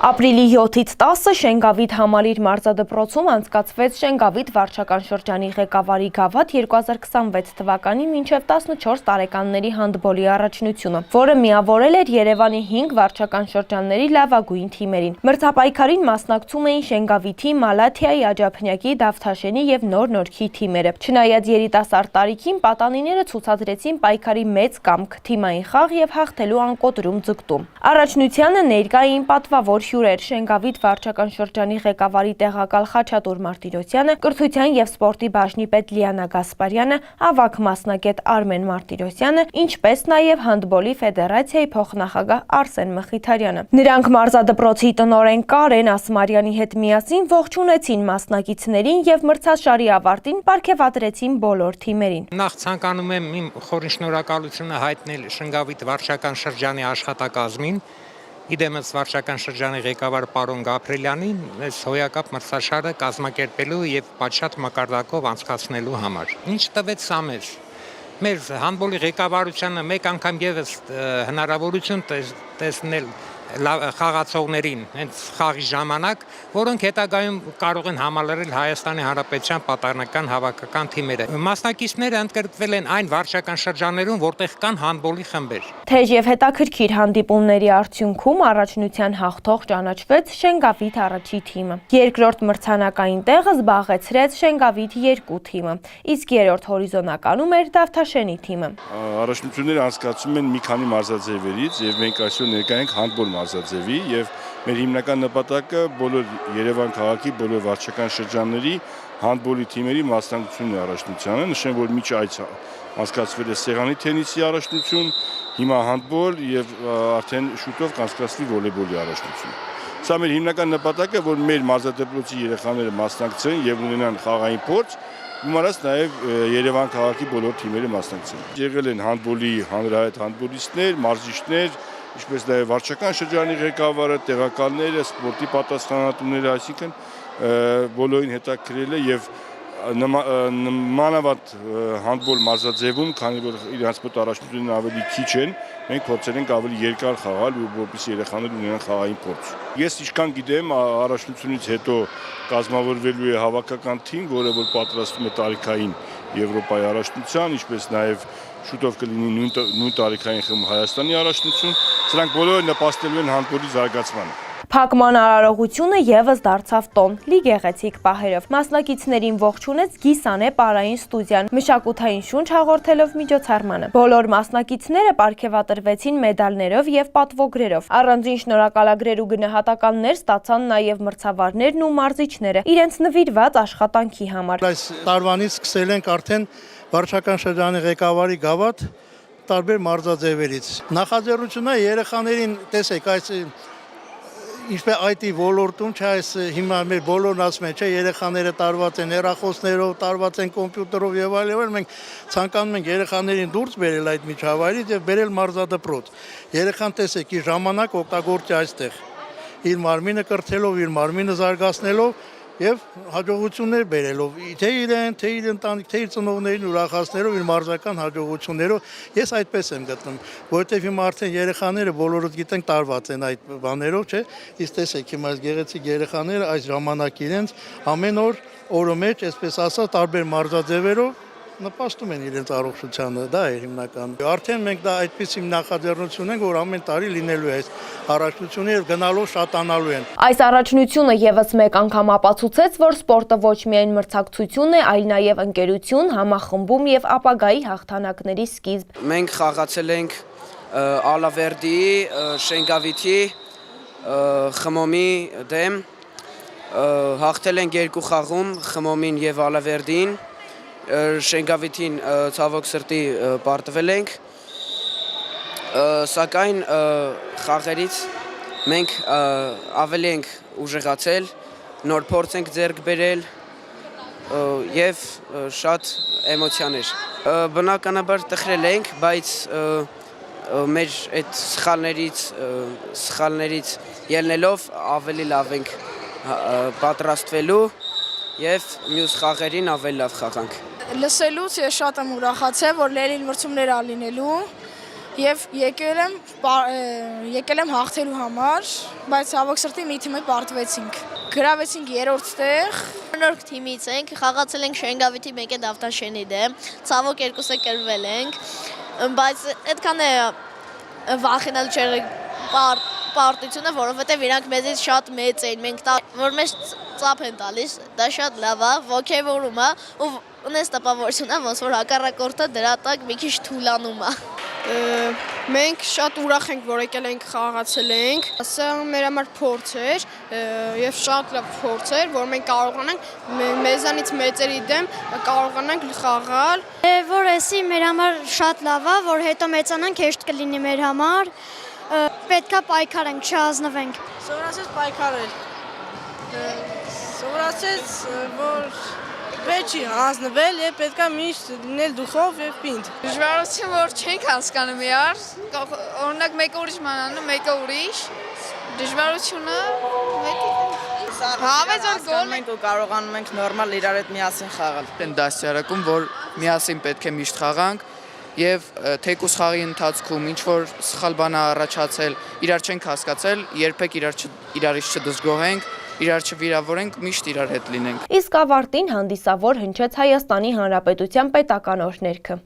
Ապրիլի 7-ից 10-ը Շենգավիթ համալիր մարզադպրոցում անցկացվեց Շենգավիթ վարչական շրջանի ղեկավարի գավաթ 2026 թվականի մինչև 14 տարեկանների հանդբոլի առաջնությունը, որը միավորել էր Երևանի 5 վարչական շրջանների լավագույն թիմերին։ Մրցապայքարին մասնակցում էին Շենգավիթի, Մալաթիայի, Աջափնյակի, Դավթաշենի եւ Նոր Նորքի թիմերը։ Չնայած երիտասարդ տարիքին, պատանիները ցուցադրեցին պայքարի մեծ կամք, թիմային խաղ եւ հաղթելու անկոտրում ձգտում։ Առաջնությանը ներկա էին պատվավոր հյուրեր Շենգավիթ վարչական շրջանի ղեկավարի տեղակալ Խաչատուր Մարտիրոսյանը, կրթության եւ սպորտի բաժնի պետ Լիանա Գասպարյանը, ավագ մասնագետ Արմեն Մարտիրոսյանը, ինչպես նաեւ հանդբոլի ֆեդերացիայի փոխնախագահ Արսեն Մխիթարյանը։ Նրանք մարզադպրոցի տնօրեն Կարեն Ասմարյանի հետ միասին ողջունեցին մասնակիցներին եւ մրցաշարի ավարտին պարգևատրեցին բոլոր թիմերին։ Նախ ցանկանում եմ իմ խորին շնորհակալությունը հայտնել Շենգավիթ վարչական շրջանի աշխատակազմին, Իդեմս վարչական շրջանի ղեկավար պարոն Գաբրելյանին այս հոյակապ մրցաշարը կազմակերպելու եւ պատշաճ մակարդակով անցկացնելու համար։ Ինչ տվեց սա մեզ։ Մեր հանդբոլի ղեկավարությանը մեկ անգամ եւս հնարավորություն տեսնել խաղացողներին հենց խաղի ժամանակ, որոնք հետագայում կարող են համալրել Հայաստանի Հանրապետության պատանեկան հավաքական թիմերը։ Մասնակիցները ընդգրկվել են այն վարչական շրջաններում, որտեղ կան հանդբոլի խմբեր։ Թեև հետաքրքիր հանդիպումների արդյունքում առաջնության հաղթող ճանաչվեց Շենգավիթ առաջի թիմը։ Երկրորդ մրցանակային տեղը զբաղեցրեց Շենգավիթ 2 թիմը, իսկ երրորդ հորիզոնականում էր Դավթաշենի թիմը։ Առաջնությունները անցկացվում են մի քանի մարզաձևերից եւ մենք այսօր ներկա ենք հանդբոլ մարզաձևի եւ մեր հիմնական նպատակը բոլոր Երևան քաղաքի բոլոր վարչական շրջանների հանդբոլի թիմերի մասնակցությունն է առաջնությանը։ Նշեմ, որ միջ այս անցկացվել է սեղանի թենիսի առաջնություն, հիմա հանդբոլ եւ արդեն շուտով կանցկացվի վոլեյբոլի առաջնություն։ Սա մեր հիմնական նպատակը, որ մեր մարզադպրոցի երեխաները մասնակցեն եւ ունենան խաղային փորձ, գումարած նաեւ Երևան քաղաքի բոլոր թիմերը մասնակցեն։ Եղել են հանդբոլի հանրահայտ հանդբոլիստներ, մարզիչներ, ինչպես նաև վարչական շրջանի ղեկավարը, տեղակալները, սպորտի պատասխանատուները, այսինքն բոլորին հետաքրել է եւ մանավանդ հանդբոլ մարզաձևում, քանի որ իրենց մոտ առաջնությունն ավելի քիչ են, մենք փորձել ենք ավելի երկար խաղալ, որպեսզի երեխաները ունենան խաղային փորձ։ Ես ինչքան գիտեմ, առաջնությունից հետո կազմավորվելու է հավաքական թիմ, որը որ պատրաստվում է տարիքային Եվրոպայի առաջնության, ինչպես նաև շուտով կլինի նույն տարիքային խմբ Հայաստանի առաջնություն, սրանք բոլորը նպաստելու են հանդբոլի զարգացմանը։ Փակման արարողությունը եւս դարձավ տոն, լի գեղեցիկ պահերով։ Մասնակիցներին ողջունեց Գիսանե Պարային ստուդիան, մշակութային շունչ հաղորդելով միջոցառմանը։ Բոլոր մասնակիցները պարգևատրվեցին մեդալներով եւ պատվոգրերով։ Առանձին շնորհակալագրեր ու գնահատականներ ստացան նաեւ մրցավարներն ու մարզիչները իրենց նվիրված աշխատանքի համար։ Այս տարվանից սկսել ենք արդեն վարչական շրջանի ղեկավարի գավաթ տարբեր մարզաձևերից։ Նախաձեռնությունը երեխաներին, տեսեք, այս ինչպես IT ոլորտում, չէ, այս հիմա մեր բոլորն ասում են, չէ, երեխաները տարված են հեռախոսներով, տարված են կոմպյուտերով եւ այլն, մենք ցանկանում ենք երեխաներին դուրս բերել այդ միջավայրից եւ բերել մարզադպրոց։ Երեխան, տեսեք, իր ժամանակ օգտագործի այստեղ, իր մարմինը կրթելով, իր մարմինը զարգացնելով եւ հաջողություններ բերելով, թե իրեն, թե իր ընտանիք, թե իր ծնողներին ուրախացնելով իր մարզական հաջողություններով, ես այդպես եմ գտնում, որովհետեւ հիմա արդեն երեխաները բոլորը գիտենք տարված են այդ բաներով, չէ՞, իսկ տեսեք հիմա այս գեղեցիկ երեխաները այս ժամանակ իրենց ամեն օր օրը մեջ, այսպես ասած, տարբեր մարզաձևերով նպաստում են իրենց առողջությանը, դա է հիմնական։ Արդեն մենք դա այդպիսի նախաձեռնություն ենք, որ ամեն տարի լինելու է այս առաջնությունը եւ գնալով շատանալու են։ Այս առաջնությունը եւս մեկ անգամ ապացուցեց, որ սպորտը ոչ միայն մրցակցություն է, այլ նաեւ ընկերություն, համախմբում եւ ապագայի հաղթանակների սկիզբ։ Մենք խաղացել ենք Ալավերդիի, Շենգավիթի, Խմոմի դեմ, հաղթել ենք 2 խաղում, Խմոմին եւ Ալավերդին։ Շենգավիթին ցավոք սրտի պարտվել ենք, սակայն խաղերից մենք ավելի ենք ուժեղացել, նոր փորձ ենք ձեռք բերել եւ շատ էմոցիաներ։ Բնականաբար տխրել ենք, բայց մեր այդ սխալներից ելնելով ավելի լավ ենք պատրաստվելու եւ մյուս խաղերին ավելի լավ խաղանք։ Լսելուց ես շատ եմ ուրախացել, որ լելին մրցումներ ալինելու Եվ եկել եմ հաղթելու համար, բայց ցավոք սրտի մի թիմի պարտվեցինք։ Գրավեցինք 3-րդ տեղ։ Նոր թիմից ենք, խաղացել ենք Շենգավիթի մեկ է Դավթաշենի դեմ, ցավոք երկուսը կրվել ենք, բայց այդքան է վախենալ չէր պարտությունը, որովհետև իրանք մեզից շատ մեծ էին, մենք որ մեզ ծափ են տալիս, դա շատ լավ է, ոգևորում է ու ունես տպավորություն է, ոնց որ հակառակորդը դրա տակ մի քիչ թուլանում է։ Մենք շատ ուրախ ենք, որ եկել ենք խաղացել ենք։ Սա մեր համար փորձ էր եւ շատ լավ փորձ էր, որ մենք կարողանանք մեզանից մեծերի դեմ կարողանանք խաղալ։ Որ էսի մեր համար շատ լավ է, որ հետո մեծանանք հեշտ կլինի մեր համար։ Պետքա պայքարենք, չհազնվենք։ Սովորացեց պայքարել։ Սովորացեց, որ պետք չի հանձնվել եւ պետքա միշտ լինել դուխով եւ պինդ։ Դժվարություն որ չենք հասկանում իրար, օրինակ մեկը ուրիշ մանանում, մեկը ուրիշ։ Դժվարությունը հավես որ գոլ մենք ու կարողանում ենք նորմալ իրար հետ միասին խաղալ։ Այն դասյարակում, որ միասին պետք է միշտ խաղանք եւ թեկուս խաղի ընթացքում ինչ որ սխալ բան է առաջացել, իրար չենք հասկացել, երբեք իրարից չդժգոհենք, իրար չվիրավորենք, միշտ իրար հետ լինենք։ Իսկ ավարտին հանդիսավոր հնչեց Հայաստանի Հանրապետության պետական օրհներգը։